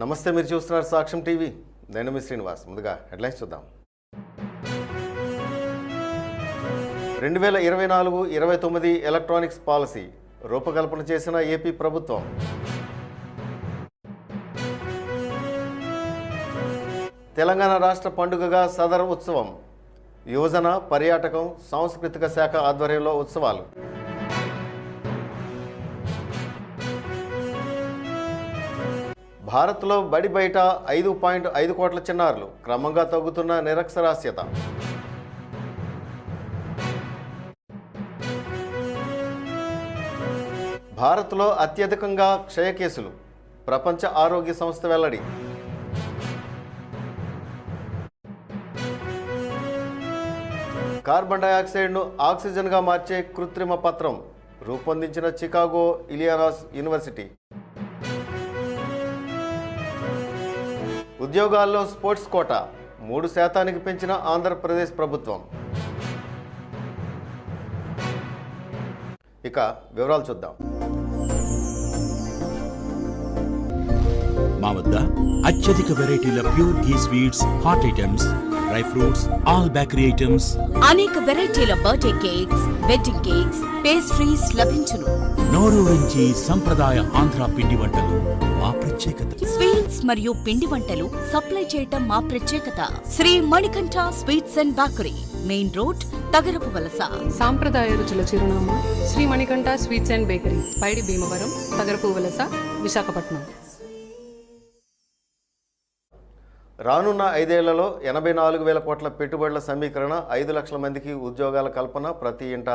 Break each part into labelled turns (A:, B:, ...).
A: నమస్తే, మీరు చూస్తున్నారు సాక్ష్యం టీవీ. నేను మీ శ్రీనివాస్. ముందుగా హెడ్లైన్స్ చూద్దాం. 2024-29 ఎలక్ట్రానిక్స్ పాలసీ రూపకల్పన చేసిన ఏపీ ప్రభుత్వం. తెలంగాణ రాష్ట్ర పండుగగా సదర్ ఉత్సవం. యువజన, పర్యాటకం, సాంస్కృతిక శాఖ ఆధ్వర్యంలో ఉత్సవాలు. భారత్లో బడి బయట 5.5 కోట్ల చిన్నారులు, క్రమంగా తగ్గుతున్న నిరక్షరాస్యత. భారత్లో అత్యధికంగా క్షయ కేసులు, ప్రపంచ ఆరోగ్య సంస్థ వెల్లడి. కార్బన్ డయాక్సైడ్ను ఆక్సిజన్గా మార్చే కృత్రిమ పత్రం రూపొందించిన చికాగో ఇలియానాస్ యూనివర్సిటీ. ఉద్యోగాల్లో స్పోర్ట్స్ కోటా 3% పెంచిన ఆంధ్రప్రదేశ్ ప్రభుత్వం. ఇక వివరాలు చూద్దాం.
B: మా వద్ద అత్యధిక వెరైటీల pure ghee sweets, hot items, dry fruits, all bakery items,
C: అనేక వెరైటీల birthday cakes, wedding cakes, pastries లభించును.
B: నోరూరించి సంప్రదాయ ఆంధ్ర పిండి వంటలు మా ప్రత్యేకత.
C: స్వీట్స్ మరియు పిండి వంటలు సప్లై చేయటం మా ప్రత్యేకత. Shri Manikanta sweets and bakery, main road, Tagarapu Valasa.
D: సాంప్రదాయ రుచుల చిరునామా Shri Manikanta sweets and bakery, Paidi Bhimavaram, Tagarapu Valasa, Visakhapatnam.
A: రానున్న 5 ఏళ్లలో 84,000 కోట్ల పెట్టుబడుల సమీకరణ, 5 లక్షల మందికి ఉద్యోగాల కల్పన, ప్రతి ఇంట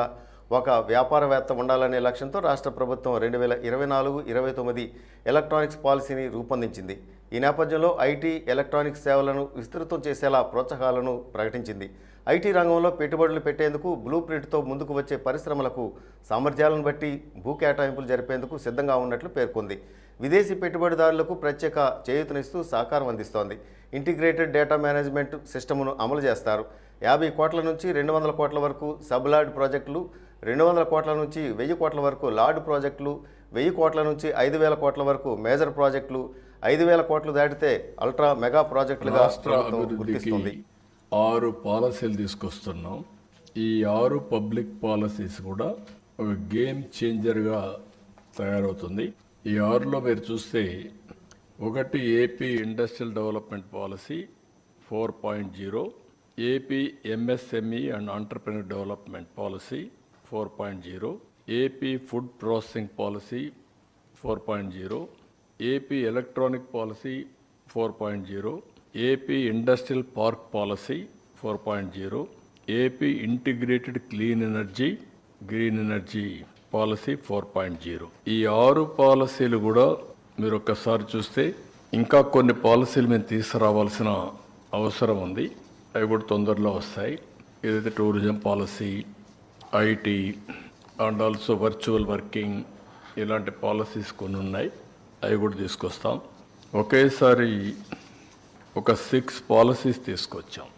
A: ఒక వ్యాపారవేత్త ఉండాలనే లక్ష్యంతో రాష్ట్ర ప్రభుత్వం 2024-29 ఎలక్ట్రానిక్స్ పాలసీని రూపొందించింది. ఈ నేపథ్యంలో ఐటీ, ఎలక్ట్రానిక్స్ సేవలను విస్తృతం చేసేలా ప్రోత్సాహాలను ప్రకటించింది. ఐటీ రంగంలో పెట్టుబడులు పెట్టేందుకు బ్లూ ప్రింట్తో ముందుకు వచ్చే పరిశ్రమలకు సామర్థ్యాలను బట్టి భూ కేటాయింపులు జరిపేందుకు సిద్ధంగా ఉన్నట్లు పేర్కొంది. విదేశీ పెట్టుబడిదారులకు ప్రత్యేక చేయూతనిస్తూ సహకారం అందిస్తోంది. ఇంటిగ్రేటెడ్ డేటా మేనేజ్మెంట్ సిస్టమ్ను అమలు చేస్తారు. 50 కోట్ల నుంచి 200 కోట్ల వరకు సబ్ లార్డ్ ప్రాజెక్టులు, 200 కోట్ల నుంచి 1000 కోట్ల వరకు లార్డ్ ప్రాజెక్టులు, 1000 కోట్ల నుంచి 5000 కోట్ల వరకు మేజర్ ప్రాజెక్టులు, 5000 కోట్లు దాటితే అల్ట్రా మెగా ప్రాజెక్టులుగా గుర్తిస్తుంది.
E: 6 పాలసీలు తీసుకొస్తున్నాం. ఈ 6 పబ్లిక్ పాలసీస్ కూడా ఒక గేమ్ చేంజర్గా తయారవుతుంది. ఈ 6లో మీరు చూస్తే, ఒకటి AP industrial development policy 4.0, AP MSME and entrepreneur development policy 4.0, AP food processing policy 4.0, AP electronic policy 4.0, AP industrial park policy 4.0, AP integrated clean energy, green energy policy 4.0. ఈ 6 పాలసీలు కూడా మీరు ఒక్కసారి చూస్తే, ఇంకా కొన్ని పాలసీలు మేము తీసుకురావాల్సిన అవసరం ఉంది. అవి కూడా తొందరలో వస్తాయి. ఏదైతే tourism policy, IT and also virtual working, ఇలాంటి పాలసీస్ కొన్ని ఉన్నాయి. అవి కూడా తీసుకొస్తాం. ఒకేసారి ఒక 6 పాలసీస్ తీసుకొచ్చాం.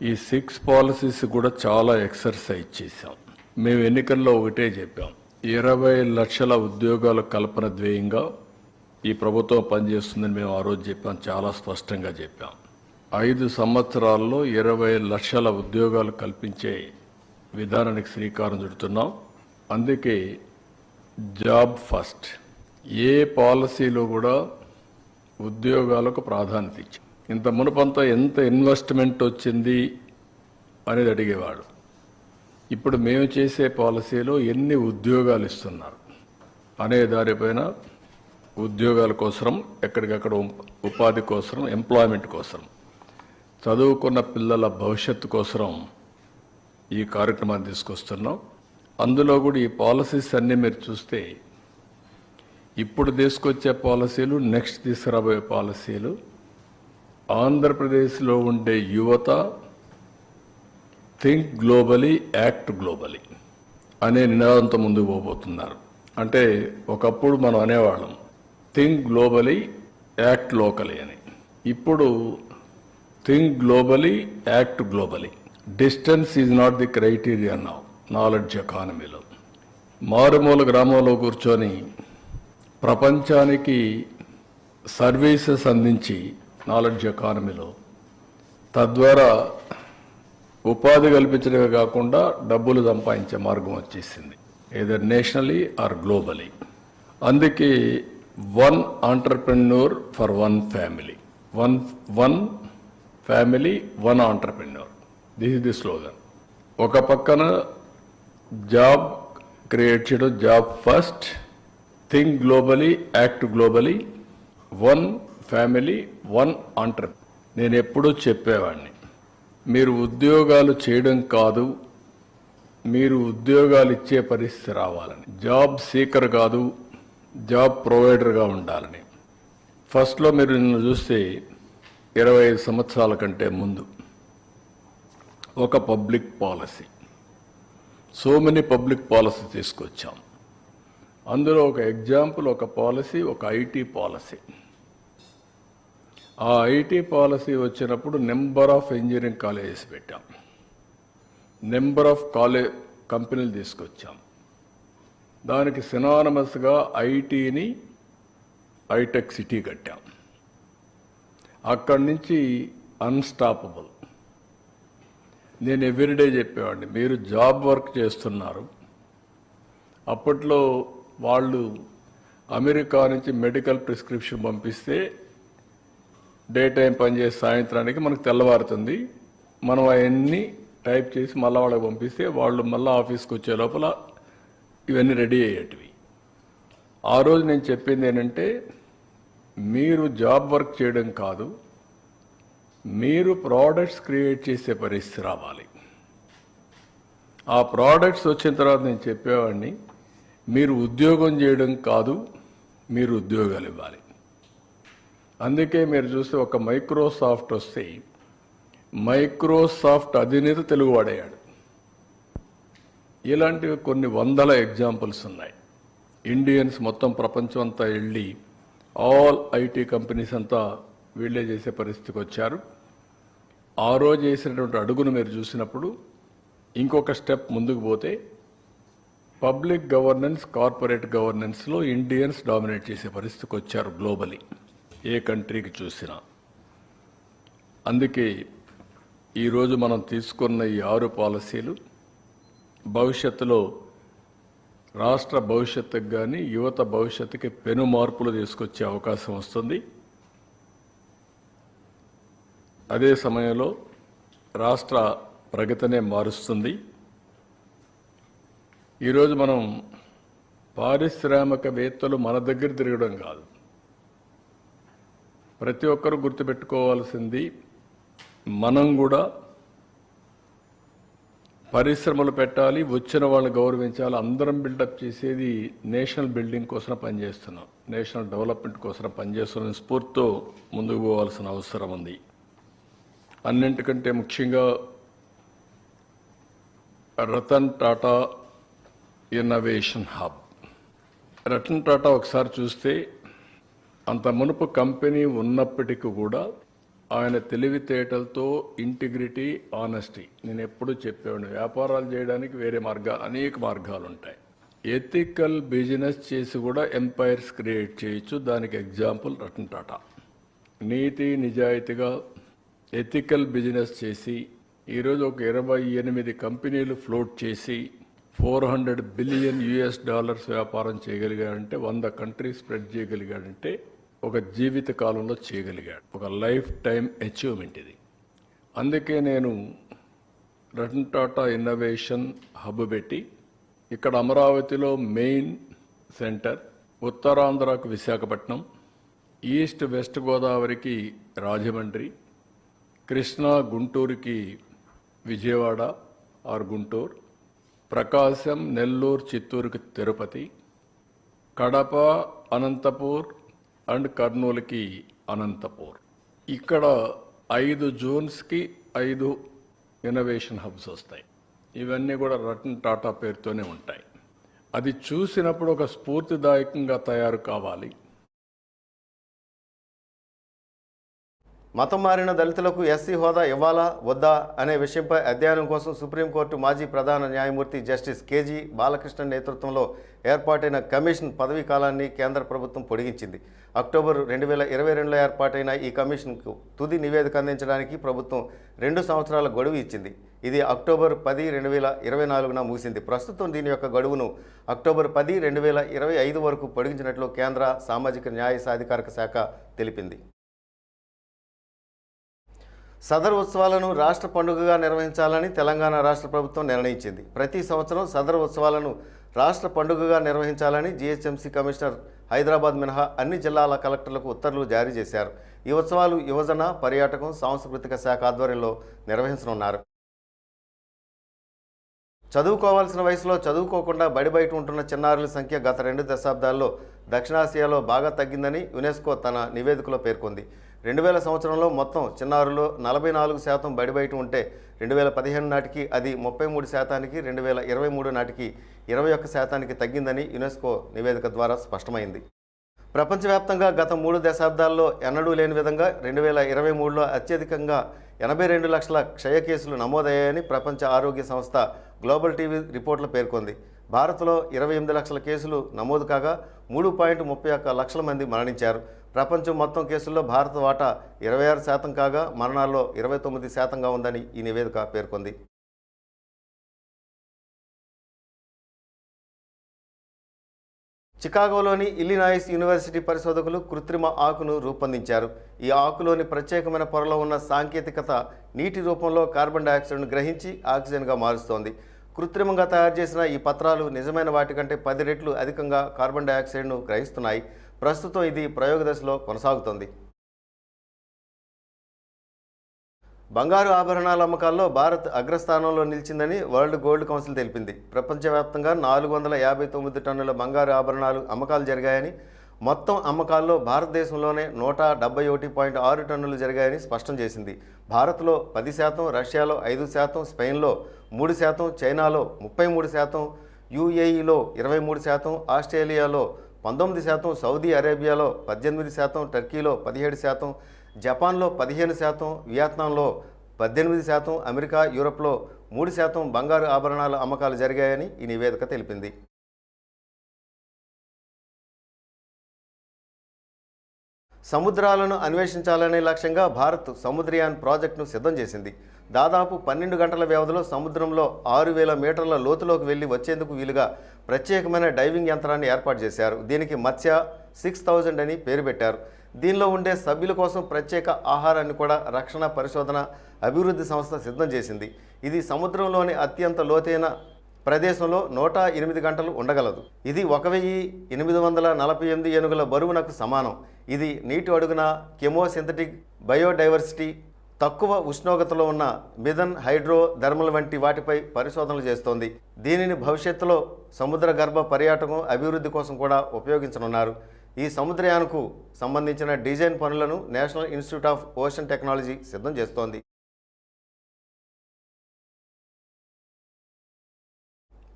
E: ఈ 6 పాలసీస్ కూడా చాలా ఎక్సర్సైజ్ చేశాం. మేము ఎన్నికల్లో ఒకటే చెప్పాం, 20 లక్షల ఉద్యోగాల కల్పన ధ్యేయంగా ఈ ప్రభుత్వం పనిచేస్తుందని మేము ఆ రోజు చెప్పాం. చాలా స్పష్టంగా చెప్పాం. 5 సంవత్సరాల్లో 20 లక్షల ఉద్యోగాలు కల్పించే విధానానికి శ్రీకారం చుడుతున్నాం. అందుకే జాబ్ ఫస్ట్, ఏ పాలసీలో కూడా ఉద్యోగాలకు ప్రాధాన్యత ఇచ్చాం. ఇంత మునుపంతా ఎంత ఇన్వెస్ట్మెంట్ వచ్చింది అనేది అడిగేవాడు. ఇప్పుడు మేము చేసే పాలసీలో ఎన్ని ఉద్యోగాలు ఇస్తున్నారు అనే దానిపైన, ఉద్యోగాల కోసం, ఎక్కడికక్కడ ఉపాధి కోసం, ఎంప్లాయ్మెంట్ కోసం, చదువుకున్న పిల్లల భవిష్యత్తు కోసం ఈ కార్యక్రమాన్ని తీసుకొస్తున్నాం. అందులో కూడా ఈ పాలసీస్ అన్నీ మీరు చూస్తే, ఇప్పుడు తీసుకొచ్చే పాలసీలు, నెక్స్ట్ తీసుకురాబోయే పాలసీలు, ఆంధ్రప్రదేశ్లో ఉండే యువత థింక్ గ్లోబలీ, యాక్ట్ గ్లోబలీ అనే నినాదంతో ముందుకు పోబోతున్నారు. అంటే ఒకప్పుడు మనం అనేవాళ్ళం థింక్ గ్లోబలీ, యాక్ట్ లోకలీ అని. ఇప్పుడు think globally, act globally. Distance is not the criteria now knowledge ఎకానమీలో. మారుమూల గ్రామంలో కూర్చొని ప్రపంచానికి సర్వీసెస్ అందించి నాలెడ్జ్ ఎకానమీలో తద్వారా ఉపాధి కల్పించడమే కాకుండా డబ్బులు సంపాదించే మార్గం వచ్చేసింది, ఏదర్ నేషనలీ ఆర్ గ్లోబలీ. అందుకే one entrepreneur for one family, one family one entrepreneur, this is the slogan. ఒక పక్కన జాబ్ క్రియేట్ చేయడం, job first, think globally, act globally, one family one entrepreneur. నేను ఎప్పుడూ చెప్పేవాడిని, మీరు ఉద్యోగాలు చేయడం కాదు, మీరు ఉద్యోగాలు ఇచ్చే పరిస్థితి రావాలని. జాబ్ సీకర్ కాదు, జాబ్ ప్రొవైడర్గా ఉండాలని. ఫస్ట్లో మీరు నిన్ను చూస్తే 25 సంవత్సరాల కంటే ముందు ఒక public policy, so many public policy తీసుకొచ్చాం. అందులో ఒక ఎగ్జాంపుల్, ఒక పాలసీ, ఒక ఐటీ పాలసీ. ఆ ఐటీ పాలసీ వచ్చినప్పుడు నెంబర్ ఆఫ్ ఇంజనీరింగ్ కాలేజెస్ పెట్టాం, నెంబర్ ఆఫ్ కంపెనీలు తీసుకొచ్చాం. దానికి సినానమస్గా ఐటీని హైటెక్ సిటీ కట్టాం. అక్కడి నుంచి అన్స్టాపబుల్. నేను ఎవ్రీడే చెప్పేవాడిని, మీరు జాబ్ వర్క్ చేస్తున్నారు. అప్పట్లో వాళ్ళు అమెరికా నుంచి మెడికల్ ప్రిస్క్రిప్షన్ పంపిస్తే డే టైం పనిచేసే సాయంత్రానికి మనకు తెల్లవారుతుంది. మనం అవన్నీ టైప్ చేసి మళ్ళీ వాళ్ళకి పంపిస్తే వాళ్ళు మళ్ళీ ఆఫీస్కి వచ్చే లోపల ఇవన్నీ రెడీ అయ్యేటివి. ఆ రోజు నేను చెప్పింది ఏంటంటే, మీరు జాబ్ వర్క్ చేయడం కాదు, మీరు ప్రోడక్ట్స్ క్రియేట్ చేసే పరిస్థితి రావాలి. ఆ ప్రోడక్ట్స్ వచ్చిన తర్వాత నేను చెప్పేవాడిని, మీరు ఉద్యోగం చేయడం కాదు, మీరు ఉద్యోగాలు ఇవ్వాలి. అందుకే మీరు చూస్తే ఒక మైక్రోసాఫ్ట్ వస్తే మైక్రోసాఫ్ట్ అధినేత తెలుగువాడయ్యాడు. ఇలాంటివి కొన్ని వందల ఎగ్జాంపుల్స్ ఉన్నాయి. ఇండియన్స్ మొత్తం ప్రపంచం అంతా వెళ్ళి ఆల్ ఐటీ కంపెనీస్ అంతా వీళ్ళే చేసే పరిస్థితికి వచ్చారు. ఆ రోజు చేసినటువంటి అడుగును మీరు చూసినప్పుడు ఇంకొక స్టెప్ ముందుకు పోతే పబ్లిక్ గవర్నెన్స్, కార్పొరేట్ గవర్నెన్స్లో ఇండియన్స్ డామినేట్ చేసే పరిస్థితికి వచ్చారు గ్లోబలీ, ఏ కంట్రీకి చూసినా. అందుకే ఈరోజు మనం తీసుకున్న ఈ 6 పాలసీలు భవిష్యత్తులో రాష్ట్ర భవిష్యత్తుకు కానీ యువత భవిష్యత్తుకి పెను మార్పులు తీసుకొచ్చే అవకాశం వస్తుంది. అదే సమయంలో రాష్ట్ర ప్రగతినే మారుస్తుంది. ఈరోజు మనం పారిశ్రామికవేత్తలు మన దగ్గర తిరగడం కాదు, ప్రతి ఒక్కరూ గుర్తుపెట్టుకోవాల్సింది, మనం కూడా పరిశ్రమలు పెట్టాలి, వచ్చిన వాళ్ళని గౌరవించాలి. అందరం బిల్డప్ చేసేది నేషనల్ బిల్డింగ్ కోసం పనిచేస్తున్నాం, నేషనల్ డెవలప్మెంట్ కోసం పనిచేస్తున్న స్ఫూర్తితో ముందుకు పోవాల్సిన అవసరం ఉంది. అన్నింటికంటే ముఖ్యంగా రతన్ టాటా ఇన్నోవేషన్ హబ్. రతన్ టాటా ఒకసారి చూస్తే అంత మునుపు కంపెనీ ఉన్నప్పటికీ కూడా ఆయన తెలివితేటలతో ఇంటిగ్రిటీ, ఆనెస్టీ, నేను ఎప్పుడు చెప్పేవాడిని, వ్యాపారాలు చేయడానికి వేరే అనేక మార్గాలు ఉంటాయి. ఎథికల్ బిజినెస్ చేసి కూడా ఎంపైర్స్ క్రియేట్ చేయొచ్చు. దానికి ఎగ్జాంపుల్ రతన్ టాటా. నీతి నిజాయితీగా ఎథికల్ బిజినెస్ చేసి ఈరోజు ఒక 28 కంపెనీలు ఫ్లోట్ చేసి $400 బిలియన్ వ్యాపారం చేయగలిగాడంటే, 100 కంట్రీస్ స్ప్రెడ్ చేయగలిగాడంటే ఒక జీవిత కాలంలో చేయగలిగాడు. ఒక లైఫ్ టైం అచీవ్మెంట్ ఇది. అందుకే నేను రతన్ టాటా ఇన్నోవేషన్ హబ్ పెట్టి ఇక్కడ అమరావతిలో మెయిన్ సెంటర్, ఉత్తరాంధ్రకు విశాఖపట్నం, ఈస్ట్ వెస్ట్ గోదావరికి రాజమండ్రి, కృష్ణా గుంటూరుకి విజయవాడ ఆర్ గుంటూరు, ప్రకాశం నెల్లూరు చిత్తూరుకి తిరుపతి, కడప అనంతపూర్ అండ్ కర్నూలుకి అనంతపూర్. ఇక్కడ 5 జోన్స్కి 5 ఇన్నోవేషన్ హబ్స్ వస్తాయి. ఇవన్నీ కూడా రతన్ టాటా పేరుతోనే ఉంటాయి. అది చూసినప్పుడు ఒక స్ఫూర్తిదాయకంగా తయారు కావాలి.
A: మతం మారిన దళితులకు ఎస్సీ హోదా ఇవ్వాలా వద్దా అనే విషయంపై అధ్యయనం కోసం సుప్రీంకోర్టు మాజీ ప్రధాన న్యాయమూర్తి జస్టిస్ కేజీ బాలకృష్ణన్ నేతృత్వంలో ఏర్పాటైన కమిషన్ పదవీ కాలాన్ని కేంద్ర ప్రభుత్వం పొడిగించింది. అక్టోబర్ 2022లో ఏర్పాటైన ఈ కమిషన్కు తుది నివేదిక అందించడానికి ప్రభుత్వం 2 సంవత్సరాల గడువు ఇచ్చింది. ఇది అక్టోబర్ 10, 2024న ముగిసింది. ప్రస్తుతం దీని యొక్క గడువును అక్టోబర్ 10, 2025 వరకు పొడిగించినట్లు కేంద్ర సామాజిక న్యాయ సాధికారిక శాఖ తెలిపింది. సదర్ ఉత్సవాలను రాష్ట్ర పండుగగా నిర్వహించాలని తెలంగాణ రాష్ట్ర ప్రభుత్వం నిర్ణయించింది. ప్రతి సంవత్సరం సదర్ ఉత్సవాలను రాష్ట్ర పండుగగా నిర్వహించాలని జీహెచ్ఎంసీ కమిషనర్ హైదరాబాద్ మినహా అన్ని జిల్లాల కలెక్టర్లకు ఉత్తర్వులు జారీ చేశారు. ఈ ఉత్సవాలు యువజన, పర్యాటకం, సాంస్కృతిక శాఖ ఆధ్వర్యంలో నిర్వహించనున్నారు. చదువుకోవాల్సిన వయసులో చదువుకోకుండా బయట ఉంటున్న చిన్నారుల సంఖ్య గత 2 దశాబ్దాల్లో దక్షిణాసియాలో బాగా తగ్గిందని యునెస్కో తన నివేదికలో పేర్కొంది. 2000 సంవత్సరంలో మొత్తం చిన్నారుల్లో 44% బయట ఉంటే 2015 నాటికి అది 33%, 2023 నాటికి 21% తగ్గిందని యునెస్కో నివేదిక ద్వారా స్పష్టమైంది. ప్రపంచవ్యాప్తంగా గత 3 దశాబ్దాల్లో ఎన్నడూ లేని విధంగా 2023లో అత్యధికంగా 82 లక్షల క్షయ కేసులు నమోదయ్యాయని ప్రపంచ ఆరోగ్య సంస్థ గ్లోబల్ టీవీ రిపోర్ట్లో పేర్కొంది. భారత్లో 28 లక్షల కేసులు నమోదు కాగా 3.31 లక్షల మంది మరణించారు. ప్రపంచం మొత్తం కేసుల్లో భారత వాటా 26% కాగా మరణాల్లో 29%గా ఉందని ఈ నివేదిక పేర్కొంది. చికాగోలోని ఇల్లినాయిస్ యూనివర్సిటీ పరిశోధకులు కృత్రిమ ఆకును రూపొందించారు. ఈ ఆకులోని ప్రత్యేకమైన పొరలో ఉన్న సాంకేతికత నీటి రూపంలో కార్బన్ డయాక్సైడ్ను గ్రహించి ఆక్సిజన్గా మారుస్తోంది. కృత్రిమంగా తయారు చేసిన ఈ పత్రాలు నిజమైన వాటికంటే 10 రెట్లు అధికంగా కార్బన్ డయాక్సైడ్ను గ్రహిస్తున్నాయి. ప్రస్తుతం ఇది ప్రయోగ దశలో కొనసాగుతోంది. బంగారు ఆభరణాల అమ్మకాల్లో భారత్ అగ్రస్థానంలో నిలిచిందని వరల్డ్ గోల్డ్ కౌన్సిల్ తెలిపింది. ప్రపంచవ్యాప్తంగా 459 టన్నుల బంగారు ఆభరణాలు అమ్మకాలు జరిగాయని, మొత్తం అమ్మకాల్లో భారతదేశంలోనే 171.6 టన్నులు జరిగాయని స్పష్టం చేసింది. భారత్లో 10%, రష్యాలో 5%, స్పెయిన్లో 3%, చైనాలో 33%, యూఏఈలో 23%, ఆస్ట్రేలియాలో 19%, సౌదీ అరేబియాలో 18%, టర్కీలో 17%, జపాన్లో 15%, వియత్నాంలో 18%, అమెరికా, యూరప్లో 3% బంగారు ఆభరణాల అమ్మకాలు జరిగాయని ఈ నివేదిక తెలిపింది. సముద్రాలను అన్వేషించాలనే లక్ష్యంగా భారత్ సముద్రయాన్ ప్రాజెక్టును సిద్ధం చేసింది. దాదాపు 12 గంటల వ్యవధిలో సముద్రంలో 6000 మీటర్ల లోతులోకి వెళ్లి వచ్చేందుకు వీలుగా ప్రత్యేకమైన డైవింగ్ యంత్రాన్ని ఏర్పాటు చేశారు. దీనికి మత్స్య 6000 అని పేరు పెట్టారు. దీనిలో ఉండే సభ్యుల కోసం ప్రత్యేక ఆహారాన్ని కూడా రక్షణ పరిశోధన అభివృద్ధి సంస్థ సిద్ధం చేసింది. ఇది సముద్రంలోని అత్యంత లోతైన ప్రదేశంలో 108 గంటలు ఉండగలదు. ఇది 1848 ఏనుగుల బరువునకు సమానం. ఇది నీటి అడుగున కెమోసింథటిక్ బయోడైవర్సిటీ, తక్కువ ఉష్ణోగ్రతలో ఉన్న మిథన్, హైడ్రో థర్మల్ వంటి వాటిపై పరిశోధనలు చేస్తోంది. దీనిని భవిష్యత్తులో సముద్ర గర్భ పర్యాటకం అభివృద్ధి కోసం కూడా ఉపయోగించనున్నారు. ఈ సముద్రయానకు సంబంధించిన డిజైన్ పనులను national institute of ocean technology సిద్ధం చేస్తోంది.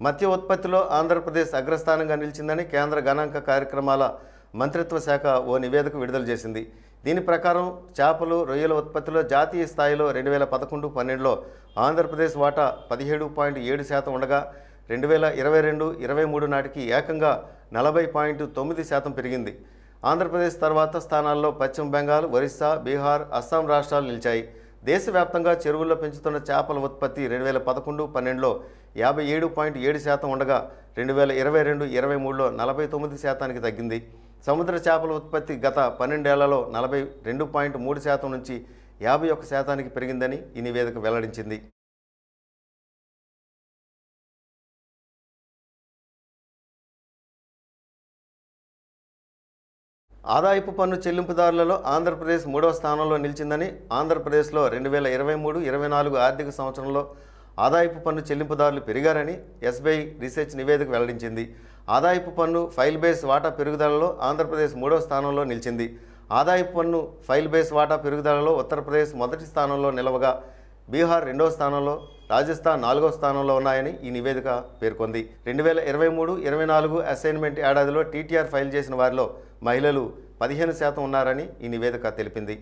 A: మత్స్య ఉత్పత్తిలో ఆంధ్రప్రదేశ్ అగ్రస్థానంగా నిలిచిందని కేంద్ర గణాంక కార్యక్రమాల మంత్రిత్వ శాఖ ఓ నివేదిక విడుదల చేసింది. దీని ప్రకారం చేపలు, రొయ్యల ఉత్పత్తిలో జాతీయ స్థాయిలో 2011-12లో ఆంధ్రప్రదేశ్ వాటా 17.7% ఉండగా 2022-23 నాటికి ఏకంగా 40.9% పెరిగింది. ఆంధ్రప్రదేశ్ తర్వాత స్థానాల్లో పశ్చిమ బెంగాల్, ఒరిస్సా, బీహార్, అస్సాం రాష్ట్రాలు నిలిచాయి. దేశవ్యాప్తంగా చెరువుల్లో పెంచుతున్న చేపల ఉత్పత్తి 2011-12లో 57.7% ఉండగా 2022-23లో 49%కి తగ్గింది. సముద్ర చేపల ఉత్పత్తి గత 12 ఏళ్లలో 42.3% నుంచి 51%కి పెరిగిందని ఈ నివేదిక వెల్లడించింది. ఆదాయపు పన్ను చెల్లింపుదారులలో ఆంధ్రప్రదేశ్ 3వ స్థానంలో నిలిచిందని ఆంధ్రప్రదేశ్లో 2023-24 ఆర్థిక సంవత్సరంలో ఆదాయపు పన్ను చెల్లింపుదారులు పెరిగారని ఎస్బీఐ రీసెర్చ్ నివేదిక వెల్లడించింది. ఆదాయపు పన్ను ఫైల్ బేస్ వాటా పెరుగుదలలో ఆంధ్రప్రదేశ్ 3వ స్థానంలో నిలిచింది. ఆదాయపు పన్ను ఫైల్ బేస్ వాటా పెరుగుదలలో ఉత్తరప్రదేశ్ మొదటి స్థానంలో నిలవగా బీహార్ 2వ స్థానంలో, రాజస్థాన్ 4వ స్థానంలో ఉన్నాయని ఈ నివేదిక పేర్కొంది. 2023-24 అసైన్మెంట్ ఏడాదిలో టీటీఆర్ ఫైల్ చేసిన వారిలో మహిళలు 15% ఉన్నారని ఈ నివేదిక తెలిపింది.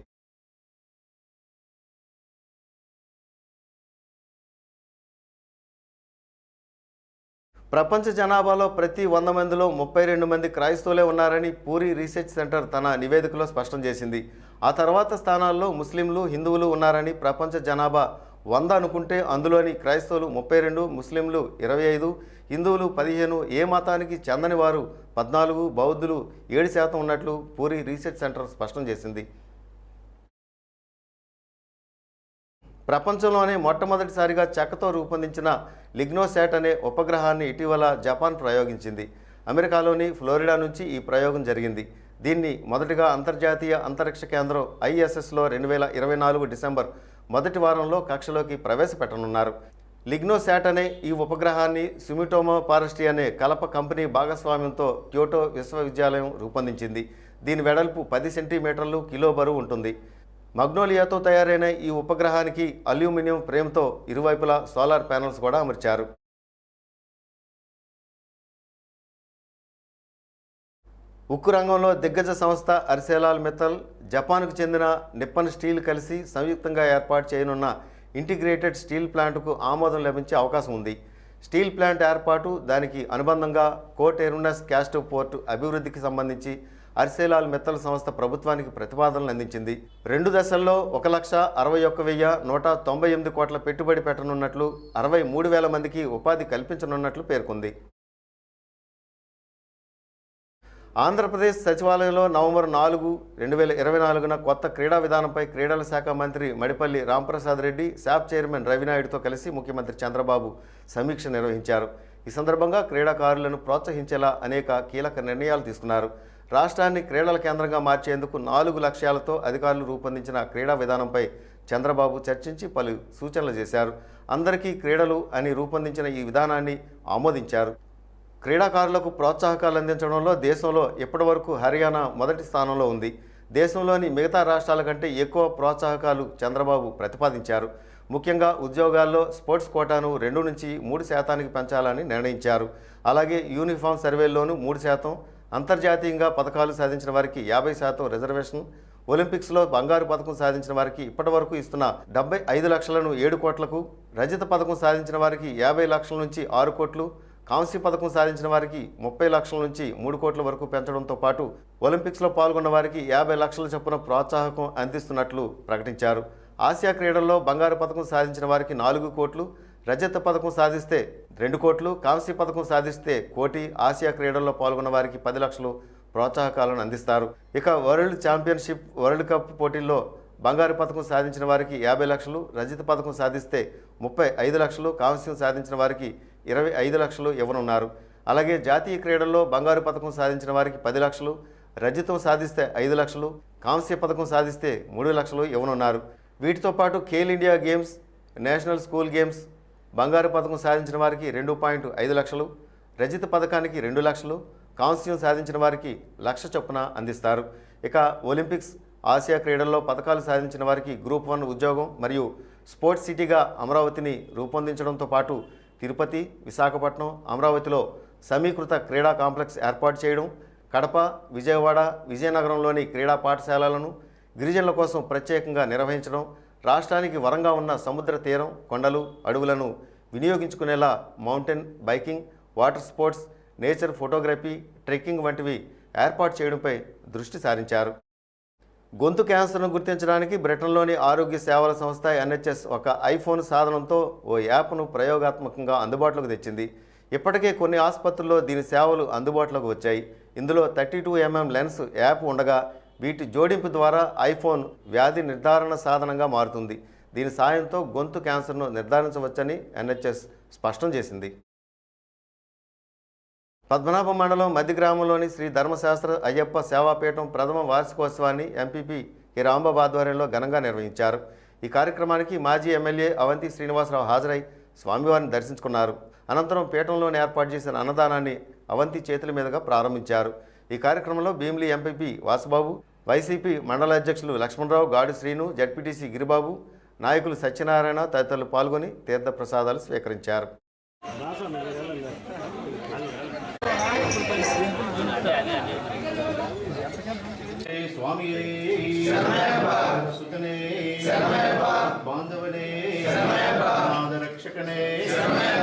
A: ప్రపంచ జనాభాలో ప్రతి 100 మందిలో 32 మంది క్రైస్తవులే ఉన్నారని పూరి రీసెర్చ్ సెంటర్ తన నివేదికలో స్పష్టం చేసింది. ఆ తర్వాత స్థానాల్లో ముస్లింలు, హిందువులు ఉన్నారని ప్రపంచ జనాభా 100 అనుకుంటే అందులోని క్రైస్తవులు 32, ముస్లింలు 25, హిందువులు 15, ఏ మతానికి చెందని వారు 14, బౌద్ధులు 7% ఉన్నట్లు పూరి రీసెర్చ్ సెంటర్ స్పష్టం చేసింది. ప్రపంచంలోనే మొట్టమొదటిసారిగా చెక్కతో రూపొందించిన లిగ్నోసాట్ అనే ఉపగ్రహాన్ని ఇటీవల జపాన్ ప్రయోగించింది. అమెరికాలోని ఫ్లోరిడా నుంచి ఈ ప్రయోగం జరిగింది. దీన్ని మొదటిగా అంతర్జాతీయ అంతరిక్ష కేంద్రం ISSలో 2024 డిసెంబర్ మొదటి వారంలో కక్షలోకి ప్రవేశపెట్టనున్నారు. లిగ్నోసాట్ అనే ఈ ఉపగ్రహాన్ని సుమిటోమో ఫారెస్ట్రీ అనే కలప కంపెనీ భాగస్వామ్యంతో క్యోటో విశ్వవిద్యాలయం రూపొందించింది. దీని వెడల్పు 10 సెంటీమీటర్లు, కిలో బరువు ఉంటుంది. మగ్నోలియాతో తయారైన ఈ ఉపగ్రహానికి అల్యూమినియం ఫ్రేమ్తో ఇరువైపులా సోలార్ ప్యానెల్స్ కూడా అమర్చారు. ఉక్కు రంగంలో దిగ్గజ సంస్థ అర్సెలాల్ మిత్తల్, జపాన్కు చెందిన నిప్పన్ స్టీల్ కలిసి సంయుక్తంగా ఏర్పాటు చేయనున్న ఇంటిగ్రేటెడ్ స్టీల్ ప్లాంట్కు ఆమోదం లభించే అవకాశం ఉంది. స్టీల్ ప్లాంట్ ఏర్పాటు, దానికి అనుబంధంగా కోట్ ఎరునస్ క్యాస్టివ్ పోర్టు అభివృద్ధికి సంబంధించి అర్సెలాల్ మిత్తల్ సంస్థ ప్రభుత్వానికి ప్రతిపాదనలు అందించింది. 2 దశల్లో 1,61,198 కోట్ల పెట్టుబడి పెట్టనున్నట్లు, 63,000 మందికి ఉపాధి కల్పించనున్నట్లు పేర్కొంది. ఆంధ్రప్రదేశ్ సచివాలయంలో నవంబర్ 4, 2024న కొత్త క్రీడా విధానంపై క్రీడల శాఖ మంత్రి మడిపల్లి రాంప్రసాద్ రెడ్డి, శాప్ చైర్మన్ రవినాయుడుతో కలిసి ముఖ్యమంత్రి చంద్రబాబు సమీక్ష నిర్వహించారు. ఈ సందర్భంగా క్రీడాకారులను ప్రోత్సహించేలా అనేక కీలక నిర్ణయాలు తీసుకున్నారు. రాష్ట్రాన్ని క్రీడల కేంద్రంగా మార్చేందుకు 4 లక్ష్యాలతో అధికారులు రూపొందించిన క్రీడా విధానంపై చంద్రబాబు చర్చించి పలు సూచనలు చేశారు. అందరికీ క్రీడలు అని రూపొందించిన ఈ విధానాన్ని ఆమోదించారు. క్రీడాకారులకు ప్రోత్సాహకాలు అందించడంలో దేశంలో ఇప్పటివరకు హర్యానా మొదటి స్థానంలో ఉంది. దేశంలోని మిగతా రాష్ట్రాల కంటే ఎక్కువ ప్రోత్సాహకాలు చంద్రబాబు ప్రతిపాదించారు. ముఖ్యంగా ఉద్యోగాల్లో స్పోర్ట్స్ కోటాను 2 నుంచి 3% పెంచాలని నిర్ణయించారు. అలాగే యూనిఫామ్ సర్వేల్లోనూ 3%, అంతర్జాతీయంగా పథకాలు సాధించిన వారికి 50% రిజర్వేషన్, ఒలింపిక్స్లో బంగారు పథకం సాధించిన వారికి ఇప్పటివరకు ఇస్తున్న 75 లక్షలను 7 కోట్లకు, రజత పథకం సాధించిన వారికి 50 లక్షల నుంచి 6 కోట్లు, కాంస్య పథకం సాధించిన వారికి 30 లక్షల నుంచి 3 కోట్ల వరకు పెంచడంతో పాటు ఒలింపిక్స్లో పాల్గొన్న వారికి 50 లక్షల చొప్పున ప్రోత్సాహకం అందిస్తున్నట్లు ప్రకటించారు. ఆసియా క్రీడల్లో బంగారు పథకం సాధించిన వారికి 4 కోట్లు, రజత పథకం సాధిస్తే 2 కోట్లు, కాంస్య పథకం సాధిస్తే 1 కోటి, ఆసియా క్రీడల్లో పాల్గొన్న వారికి 10 లక్షలు ప్రోత్సాహకాలను అందిస్తారు. ఇక వరల్డ్ ఛాంపియన్షిప్, వరల్డ్ కప్ పోటీల్లో బంగారు పథకం సాధించిన వారికి 50 లక్షలు, రజత పథకం సాధిస్తే 35 లక్షలు, కాంస్యం సాధించిన వారికి 25 లక్షలు ఇవ్వనున్నారు. అలాగే జాతీయ క్రీడల్లో బంగారు పథకం సాధించిన వారికి 10 లక్షలు, రజతం సాధిస్తే 5 లక్షలు, కాంస్య పథకం సాధిస్తే 3 లక్షలు ఇవ్వనున్నారు. వీటితో పాటు Khel India games, national school games బంగారు పథకం సాధించిన వారికి 2.5 లక్షలు, రజత పథకానికి 2 లక్షలు, కాంస్యం సాధించిన వారికి 1 లక్ష చొప్పున అందిస్తారు. ఇక ఒలింపిక్స్, ఆసియా క్రీడల్లో పథకాలు సాధించిన వారికి గ్రూప్ 1 ఉద్యోగం మరియు స్పోర్ట్స్ సిటీగా అమరావతిని రూపొందించడంతో పాటు తిరుపతి, విశాఖపట్నం, అమరావతిలో సమీకృత క్రీడా కాంప్లెక్స్ ఏర్పాటు చేయడం, కడప, విజయవాడ, విజయనగరంలోని క్రీడా పాఠశాలలను గిరిజనుల కోసం ప్రత్యేకంగా నిర్వహించడం, రాష్ట్రానికి వరంగా ఉన్న సముద్ర తీరం, కొండలు, అడవులను వినియోగించుకునేలా mountain biking, water sports, nature photography, trekking వంటివి ఏర్పాటు చేయడంపై దృష్టి సారించారు. గొంతు క్యాన్సర్ను గుర్తించడానికి బ్రిటన్లోని ఆరోగ్య సేవల సంస్థ NHS ఒక ఐఫోన్ సాధనంతో ఓ యాప్ను ప్రయోగాత్మకంగా అందుబాటులోకి తెచ్చింది. ఇప్పటికే కొన్ని ఆసుపత్రుల్లో దీని సేవలు అందుబాటులోకి వచ్చాయి. ఇందులో 32mm లెన్స్ యాప్ ఉండగా వీటి జోడింపు ద్వారా ఐఫోన్ వ్యాధి నిర్ధారణ సాధనంగా మారుతుంది. దీని సాయంతో గొంతు క్యాన్సర్ను నిర్ధారించవచ్చని NHS స్పష్టం చేసింది. పద్మనాభం మండలం మధ్య గ్రామంలోని శ్రీ ధర్మశాస్త్ర అయ్యప్ప సేవాపీఠం ప్రథమ వార్షికోత్సవాన్ని ఎంపీపీ కె రాంబాబు ఆధ్వర్యంలో ఘనంగా నిర్వహించారు. ఈ కార్యక్రమానికి మాజీ ఎమ్మెల్యే అవంతి శ్రీనివాసరావు హాజరై స్వామివారిని దర్శించుకున్నారు. అనంతరం పీఠంలోని ఏర్పాటు చేసిన అన్నదానాన్ని అవంతి చేతుల మీదుగా ప్రారంభించారు. ఈ కార్యక్రమంలో భీమిలి ఎంపీపీ వాసుబాబు, వైసీపీ మండల అధ్యక్షులు లక్ష్మణరావు, గాడి శ్రీను, జడ్పీటీసీ గిరిబాబు, నాయకులు సత్యనారాయణ తదితరులు పాల్గొని తీర్థప్రసాదాలు స్వీకరించారు.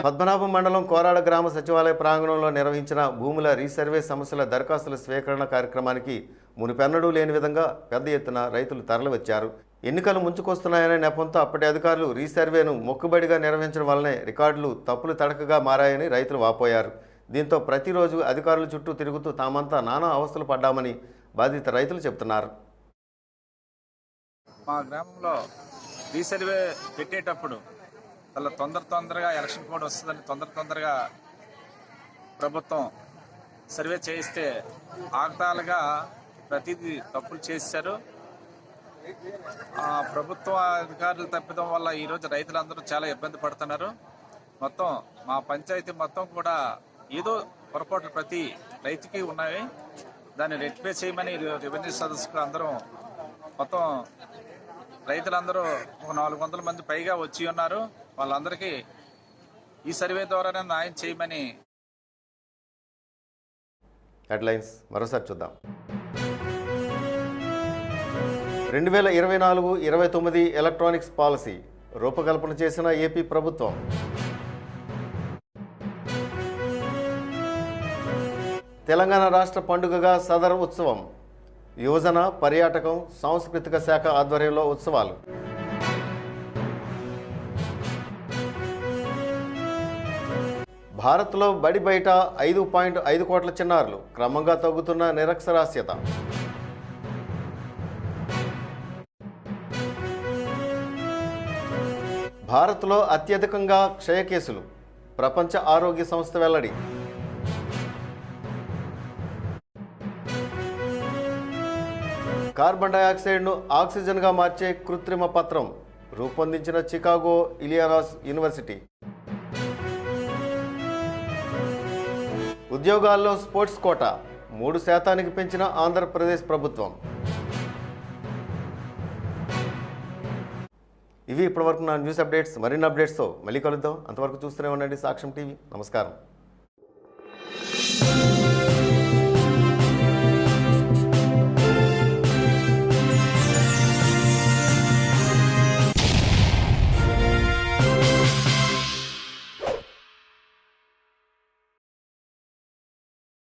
A: పద్మనాభం మండలం కోరాడ గ్రామ సచివాలయ ప్రాంగణంలో నిర్వహించిన భూముల రీసర్వే సమస్యల దరఖాస్తుల స్వీకరణ కార్యక్రమానికి మునిపెన్నడూ లేని విధంగా పెద్ద ఎత్తున రైతులు తరలివచ్చారు. ఎన్నికలు ముంచుకొస్తున్నాయనే నెపంతో అప్పటి అధికారులు రీసర్వేను మొక్కుబడిగా నిర్వహించడం వల్లనే రికార్డులు తప్పులు తడకగా మారాయని రైతులు వాపోయారు. దీంతో ప్రతిరోజు అధికారుల చుట్టూ తిరుగుతూ తామంతా నానా అవస్థలు పడ్డామని బాధిత రైతులు చెబుతున్నారు.
F: మా గ్రామంలో రీసర్వే పెట్టేటప్పుడు అలా తొందరగా ఎలక్షన్ కోడ్ వస్తుందని తొందరగా ప్రభుత్వం సర్వే చేయిస్తే ఆగతాలుగా ప్రతిదీ తప్పులు చేశారు. ప్రభుత్వ అధికారులు తప్పిదం వల్ల ఈరోజు రైతులందరూ చాలా ఇబ్బంది పడుతున్నారు. మొత్తం మా పంచాయతీ మొత్తం కూడా ఏదో పొరపాట్లు ప్రతి రైతుకి ఉన్నాయి. దాన్ని రెక్టిఫై చేయమని రెవెన్యూ సదస్సుకు అందరం మొత్తం రైతులందరూ ఒక 400 మంది పైగా వచ్చి ఉన్నారు. వాళ్ళందరికీ ఈ సర్వే ద్వారానే న్యాయం చేయమని.
A: హెడ్లైన్స్ మరోసారి చూద్దాం. 2024-29 ఎలక్ట్రానిక్స్ పాలసీ రూపకల్పన చేసిన ఏపీ ప్రభుత్వం. తెలంగాణ రాష్ట్ర పండుగగా సదర్ ఉత్సవం. యువజన, పర్యాటకం, సాంస్కృతిక శాఖ ఆధ్వర్యంలో ఉత్సవాలు. భారత్లో బడి బయట 5.5 కోట్ల చిన్నారులు, క్రమంగా తగ్గుతున్న నిరక్షరాస్యత. భారత్లో అత్యధికంగా క్షయ కేసులు, ప్రపంచ ఆరోగ్య సంస్థ వెల్లడి. కార్బన్ డయాక్సైడ్ను ఆక్సిజన్గా మార్చే కృత్రిమ పత్రం రూపొందించిన చికాగో ఇలినాయిస్ యూనివర్సిటీ. ఉద్యోగాల్లో స్పోర్ట్స్ కోటా 3% పెంచిన ఆంధ్రప్రదేశ్ ప్రభుత్వం. ఇవి ఇప్పటివరకు నా న్యూస్ అప్డేట్స్. మరిన్ని అప్డేట్స్తో మళ్ళీ కలుద్దాం. అంతవరకు చూస్తూనే ఉండండి సాక్ష్యం టీవీ. నమస్కారం.